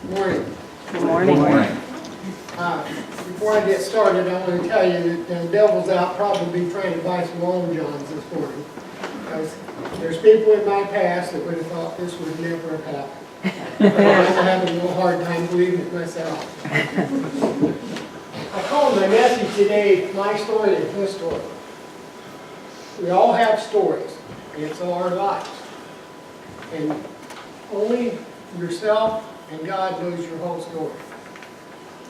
Morning. Good morning. Before I get started, I want to tell you that the devil's out probably trying to buy some Long Johns this morning. Because there's people in my past that would have thought this would never have happened. I'm having a little hard time believing it myself. I called my message today, My Story and His Story. We all have stories, and it's all our lives. And only yourself and God knows your whole story.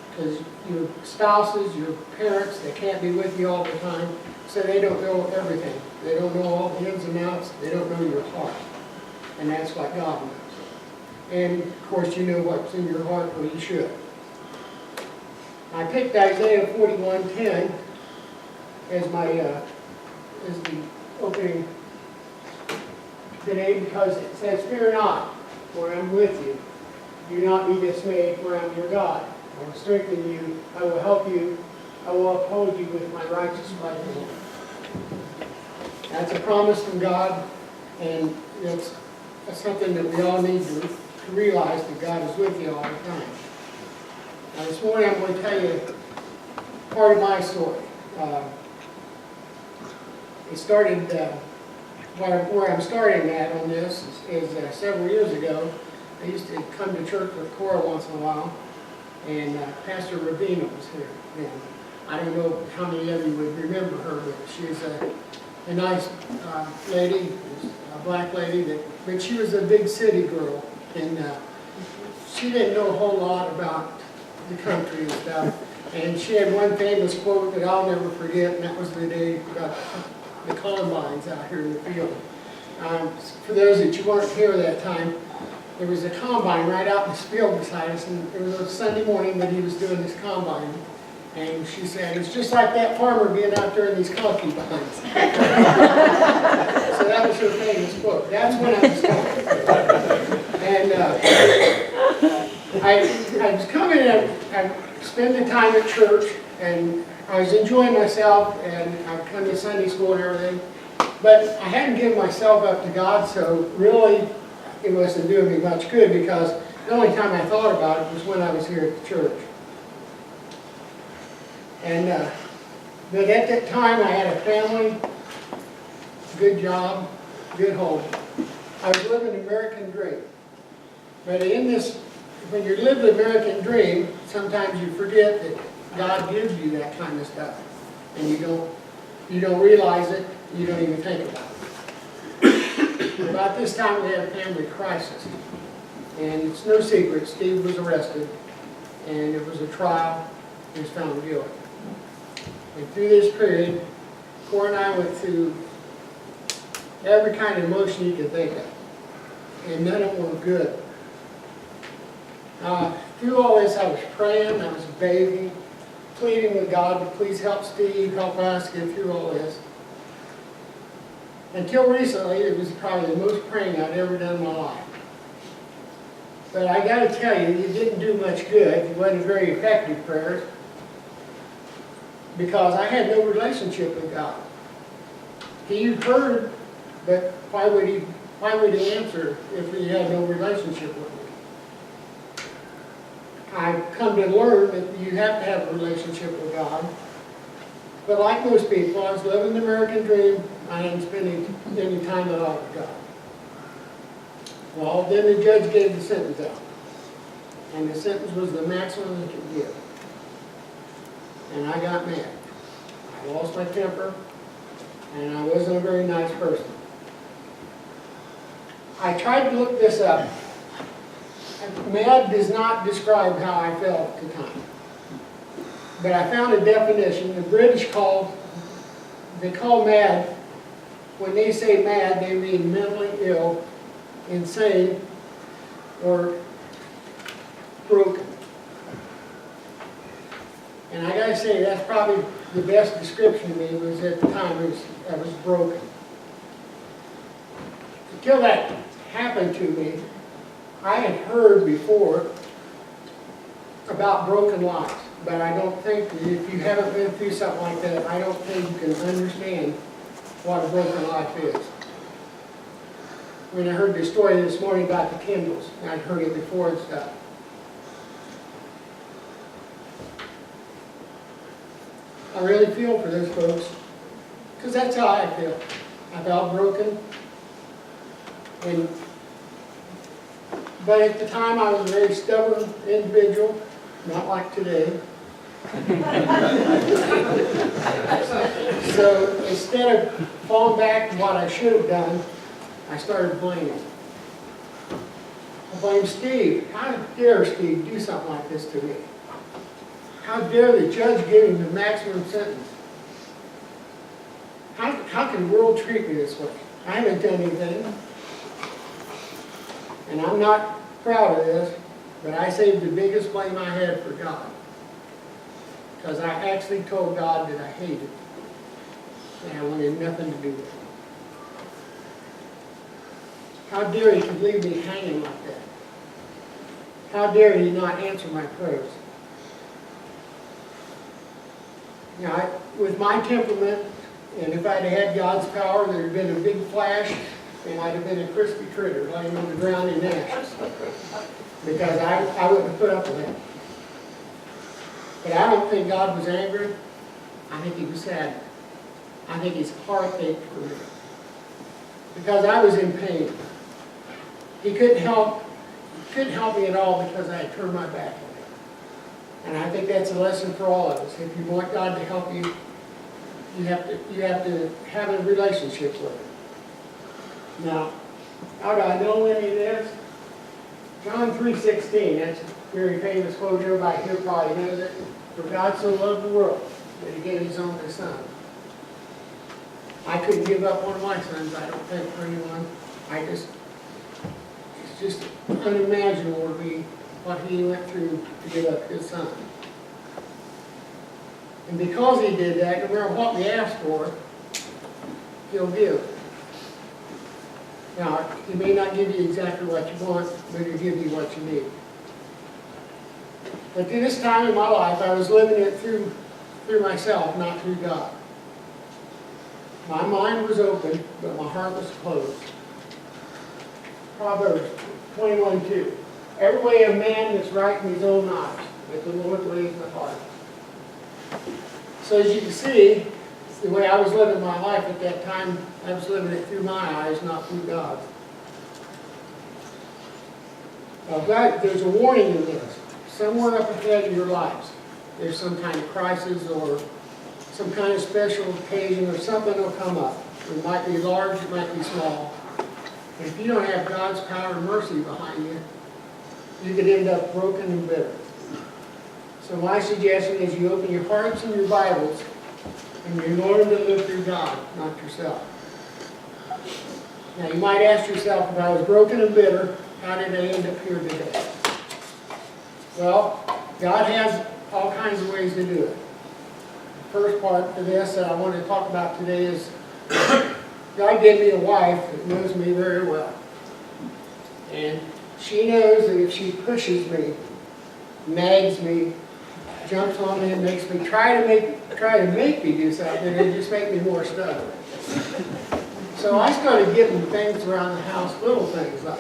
Because your spouses, your parents, they can't be with you all the time, so they don't know everything. They don't know all the ins and outs. They don't know your heart. And that's what God knows. And, of course, you know what's in your heart, or you should. I picked Isaiah 41:10 as my as the opening today because it says, "Fear not, for I am with you. Do not be dismayed, for I am your God. I will strengthen you. I will help you. I will uphold you with my righteous right hand." That's a promise from God, and that's something that we all need to realize, that God is with you all the time. Now, this morning I'm going to tell you part of my story. It started, where I'm starting at on this is several years ago. I used to come to church with Cora once in a while, and Pastor Ravina was here then. I don't know how many of you would remember her, but she was a nice lady, a black lady, but she was a big city girl, and she didn't know a whole lot about the country and stuff. And she had one famous quote that I'll never forget, and that was the day about the combines out here in the field. For those that you weren't here that time, there was a combine right out in this field beside us, and it was a Sunday morning that he was doing this combine. And she said, "It's just like that farmer being out there in these concubines." So that was her famous quote. That's when I was coming. And I was coming and I spending time at church, and I was enjoying myself, and I'd come to Sunday school and everything. But I hadn't given myself up to God, so really it wasn't doing me much good, because the only time I thought about it was when I was here at the church. And but at that time I had a family, good job, good home. I was living the American dream. But in this, when you live the American dream, sometimes you forget that God gives you that kind of stuff, and you don't realize it. You don't even think about it. About this time we had a family crisis, and it's no secret, Steve was arrested, and it was a trial. He was found guilty. And through this period, Cora and I went through every kind of emotion you could think of, and none of them were good. Through all this, I was praying, I was begging, pleading with God to please help Steve, help us get through all this. Until recently, it was probably the most praying I'd ever done in my life. But I got to tell you, it didn't do much good. It wasn't very effective prayers, because I had no relationship with God. He heard, but why would he answer if he had no relationship with me? I've come to learn that you have to have a relationship with God. But like most people, I was living the American dream. I didn't spend any time at all with God. Well, then the judge gave the sentence out. And the sentence was the maximum he could give. And I got mad. I lost my temper, and I wasn't a very nice person. I tried to look this up. Mad does not describe how I felt at the time. But I found a definition. The British call mad, when they say mad, they mean mentally ill, insane, or broken. And I gotta say, that's probably the best description of me. Was at the time I was broken. Until that happened to me, I had heard before about broken lives, but I don't think that if you haven't been through something like that, I don't think you can understand what a broken life is. When I heard the story this morning about the Kindles, I'd heard it before and stuff. I really feel for those folks, because that's how I feel. I felt broken. But at the time, I was a very stubborn individual, not like today. So instead of falling back to what I should have done, I started blaming. I blamed Steve. How dare Steve do something like this to me? How dare the judge give him the maximum sentence? How can the world treat me this way? I haven't done anything. And I'm not proud of this, but I saved the biggest blame I had for God. Because I actually told God that I hated him. And I wanted nothing to do with him. How dare he could leave me hanging like that? How dare he not answer my prayers? Now, with my temperament, and if I'd had God's power, there'd have been a big flash, and I'd have been a crispy critter laying on the ground in ashes. Because I wouldn't have put up with that. But I don't think God was angry. I think he was sad. I think his heart ached for me. Because I was in pain. He couldn't help me at all because I had turned my back on him. And I think that's a lesson for all of us. If you want God to help you, you have to have a relationship with him. Now, how do I know any of this? John 3:16, that's a very famous quote. Everybody here probably knows it. For God so loved the world that he gave his only son. I couldn't give up one of my sons, I don't think, for anyone. It's just unimaginable to me what he went through to give up his son. And because he did that, no matter what we ask for, he'll give. Now, he may not give you exactly what you want, but he'll give you what you need. But through this time in my life, I was living it through myself, not through God. My mind was open, but my heart was closed. Proverbs 21:2. Every way of man is right in his own eyes, but the Lord weighs the heart. So as you can see, the way I was living my life at that time, I was living it through my eyes, not through God's. Now, there's a warning in this. Somewhere up ahead in your lives, there's some kind of crisis or some kind of special occasion or something will come up. It might be large, it might be small. And if you don't have God's power and mercy behind you, you could end up broken and bitter. So my suggestion is you open your hearts and your Bibles and you learn to live through God, not yourself. Now you might ask yourself, if I was broken and bitter, how did I end up here today? Well, God has all kinds of ways to do it. The first part to this that I want to talk about today is God gave me a wife that knows me very well. And she knows that if she pushes me, nags me, jumps on me, and makes me try to make me do something, it just makes me more stubborn. So I started getting things around the house, little things like,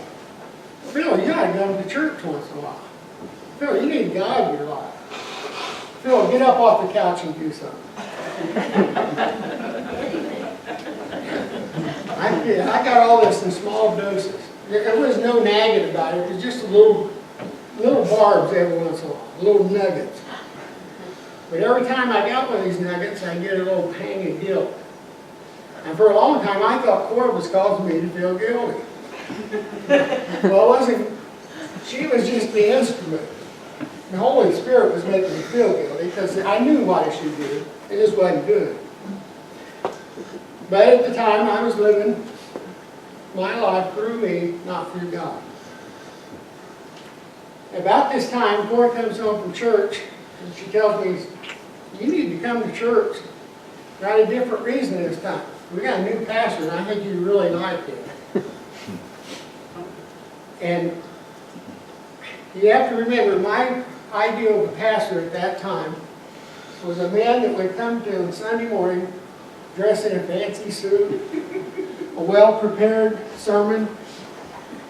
Phill, you got to go to church once in a while. Phill, you need God in your life. Phill, get up off the couch and do something. I got all this in small doses. There was no nagging about it. It was just little barbs every once in a while, little nuggets. But every time I got one of these nuggets, I get a little pang of guilt. And for a long time, I thought Cora was causing me to feel guilty. Well, it wasn't. She was just the instrument. The Holy Spirit was making me feel guilty because I knew what I should do. It just wasn't good. But at the time, I was living my life through me, not through God. About this time, Cora comes home from church, and she tells me, you need to come to church. Got a different reason this time. We got a new pastor, and I think you really like him. And you have to remember, my idea of a pastor at that time was a man that would come to on Sunday morning, dressed in a fancy suit, a well-prepared sermon,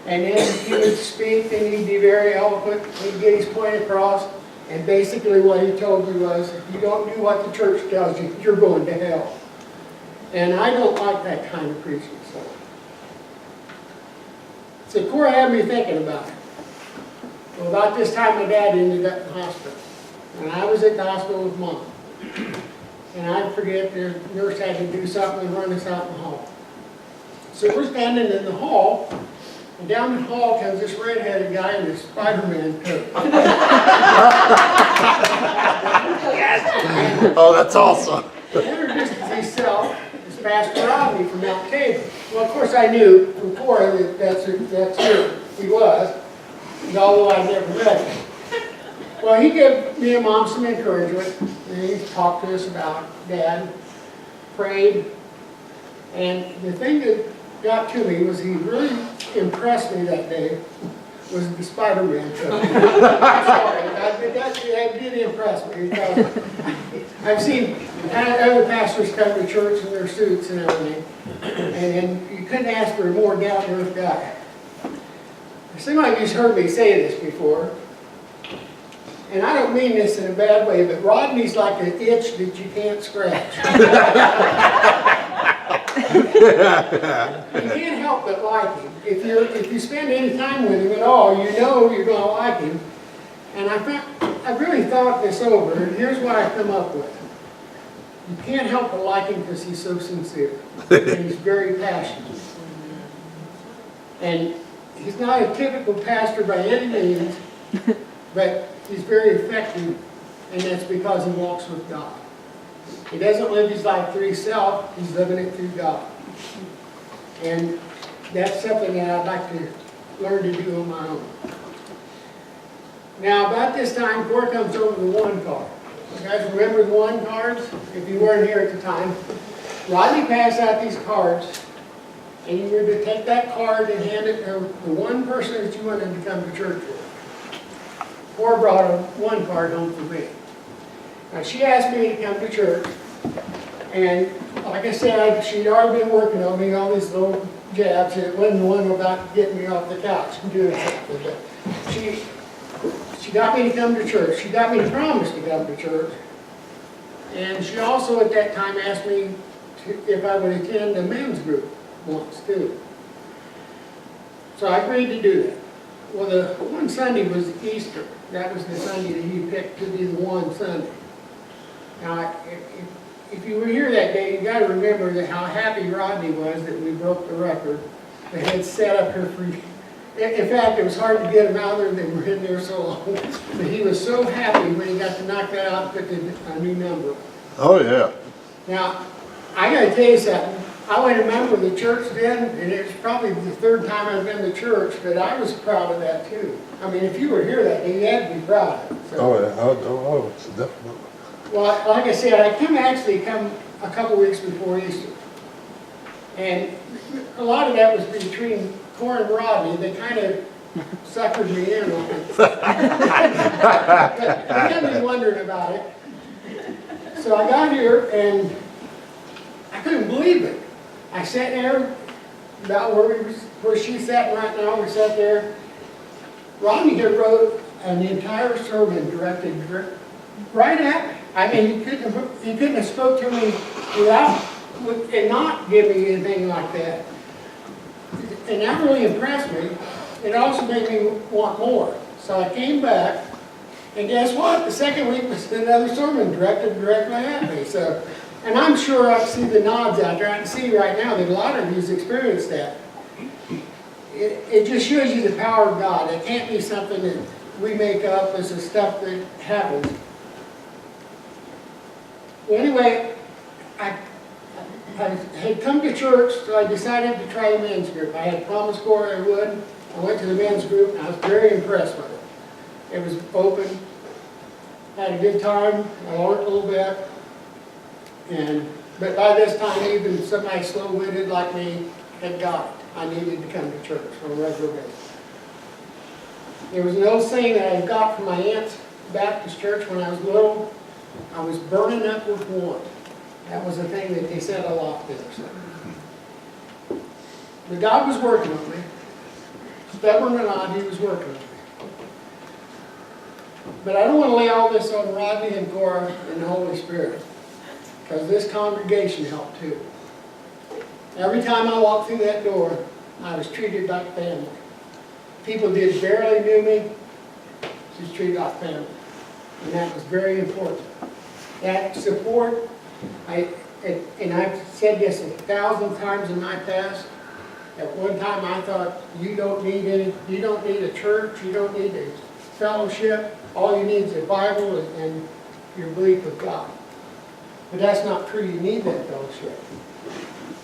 and then he would speak, and he'd be very eloquent, he'd get his point across, And basically what he told me was, if you don't do what the church tells you, you're going to hell. And I don't like that kind of preaching. So Cora had me thinking about it. Well, about this time my dad ended up in the hospital. And I was at the hospital with Mom. And I forget, the nurse had to do something and run us out in the hall. So we're standing in the hall, and down the hall comes this red-headed guy in his Spider-Man coat. Yes! Oh, that's awesome. He introduced himself as Pastor Rodney from Mount Tabor. Well, of course, I knew from Cora that that's who he was, although I'd never met him. Well, he gave me and Mom some encouragement, and he talked to us about Dad, prayed, and the thing that got to me was he really impressed me that day was the Spider-Man coat. I'm sorry, that did impress me because I've seen other pastors come to church in their suits and everything, and you couldn't ask for a more down-to-earth guy. It seems like you've heard me say this before, and I don't mean this in a bad way, but Rodney's like an itch that you can't scratch. You can't help but like him. If you spend any time with him at all, you know you're going to like him. And I really thought this over, and here's what I come up with. You can't help but like him because he's so sincere, and he's very passionate. And he's not a typical pastor by any means, but he's very effective, and that's because he walks with God. He doesn't live his life through himself, he's living it through God. And that's something that I'd like to learn to do on my own. Now, about this time, Cora comes over the one card. You guys remember the one cards? If you weren't here at the time, Rodney passed out these cards, and you were to take that card and hand it to the one person that you wanted to come to church with. Cora brought a one card home for me. Now, she asked me to come to church, and like I said, she'd already been working on me, all these little jabs, and it wasn't one about getting me off the couch and doing something, but she got me to come to church. She got me to promise to come to church, and she also at that time asked me if I would attend a men's group once too. So I agreed to do that. Well, the one Sunday was Easter. That was the Sunday that he picked to be the one Sunday. Now, if you were here that day, you got to remember that how happy Rodney was that we broke the record. They had set up here for. In fact, it was hard to get him out there. They were in there so long. But he was so happy when he got to knock that out and put a new number. Oh, yeah. Now, I got to tell you something. I went a member of the church then, and it was probably the third time I've been to church, but I was proud of that too. I mean, if you were here that day, you had to be proud of it. So. Oh, yeah. Oh, it's definitely. Well, like I said, I actually come a couple weeks before Easter. And a lot of that was between Cora and Rodney. They kind of suckered me in on it. But I had been wondering about it. So I got here, and I couldn't believe it. I sat there, about where she's sat right now, we sat there. Rodney had wrote an entire sermon directed right at me. I mean, he couldn't have spoke to me and not give me anything like that. And that really impressed me. It also made me want more. So I came back, and guess what? The second week was another sermon directed directly at me. So, and I'm sure I see the nods out there. I can see right now that a lot of you've experienced that. It just shows you the power of God. It can't be something that we make up as the stuff that happens. Well, anyway, I had come to church, so I decided to try the men's group. I had promised Cora I would. I went to the men's group, and I was very impressed with it. It was open, had a good time, I learned a little bit, but by this time, even somebody slow-witted like me had got it. I needed to come to church on a regular basis. There was an old saying that I got from my aunt's Baptist church when I was little. I was burning up with want. That was a thing that they said a lot there. So. But God was working on me. Stubborn or not, He was working on me. But I don't want to lay all this on Rodney and Cora and the Holy Spirit, because this congregation helped too. Every time I walked through that door, I was treated like family. People that barely knew me, just treated like family. And that was very important. That support, and I've said this 1,000 times in my past. At one time I thought, you don't need a church, you don't need a fellowship. All you need is a Bible and your belief with God. But that's not true. You need that fellowship.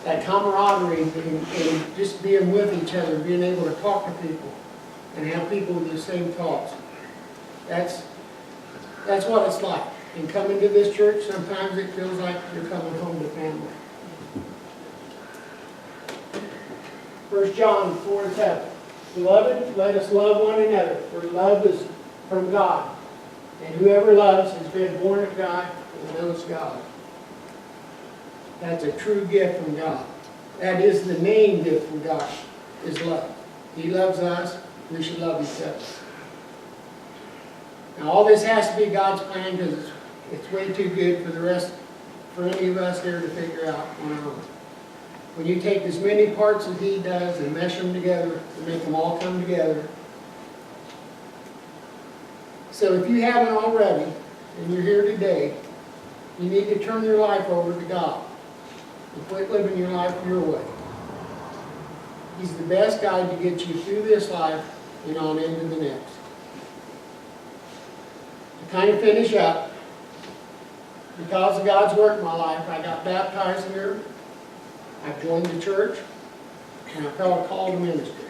That camaraderie and just being with each other, being able to talk to people and have people with the same thoughts. That's what it's like. And coming to this church, sometimes it feels like you're coming home to family. 1 John 4:7. Beloved, let us love one another, for love is from God. And whoever loves has been born of God and knows God. That's a true gift from God. That is the main gift from God, is love. He loves us, we should love each other. Now all this has to be God's plan, because it's way too good for any of us here to figure out on our own. When you take as many parts as He does and mesh them together and make them all come together. So if you haven't already, and you're here today, you need to turn your life over to God and quit living your life your way. He's the best guide to get you through this life and on into the next. To kind of finish up, because of God's work in my life, I got baptized here, I joined the church, and I felt a call to ministry.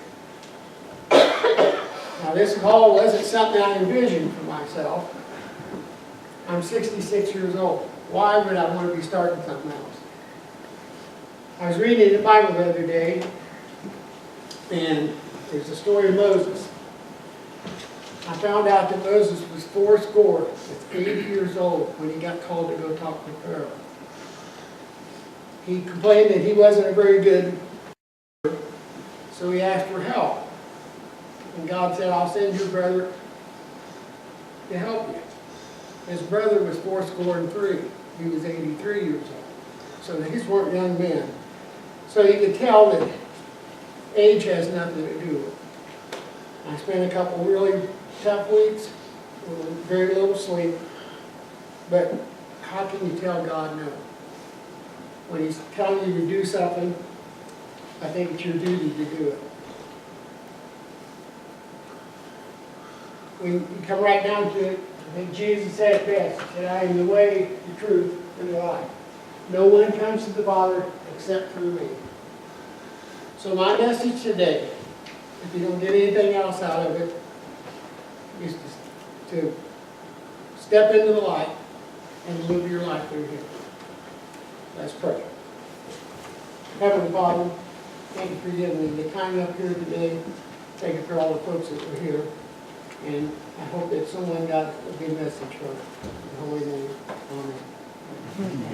Now this call wasn't something I envisioned for myself. I'm 66 years old. Why would I want to be starting something else? I was reading the Bible the other day, and there's the story of Moses. I found out that Moses was 80 years old when he got called to go talk to Pharaoh. He complained that he wasn't a very good leader, so he asked for help. And God said, I'll send your brother to help you. His brother was 83. He was 83 years old. So these weren't young men. So you could tell that age has nothing to do with it. I spent a couple really tough weeks with very little sleep. But how can you tell God no? When He's telling you to do something, I think it's your duty to do it. When you come right down to it, I think Jesus said it best. He said, I am the way, the truth, and the life. No one comes to the Father except through me. So my message today, if you don't get anything else out of it, is to step into the light and live your life through Him. Let's pray. Heavenly Father, thank you for giving me the time up here today. Thank you for all the folks that were here. And I hope that someone got a good message from it. In the holy name, amen.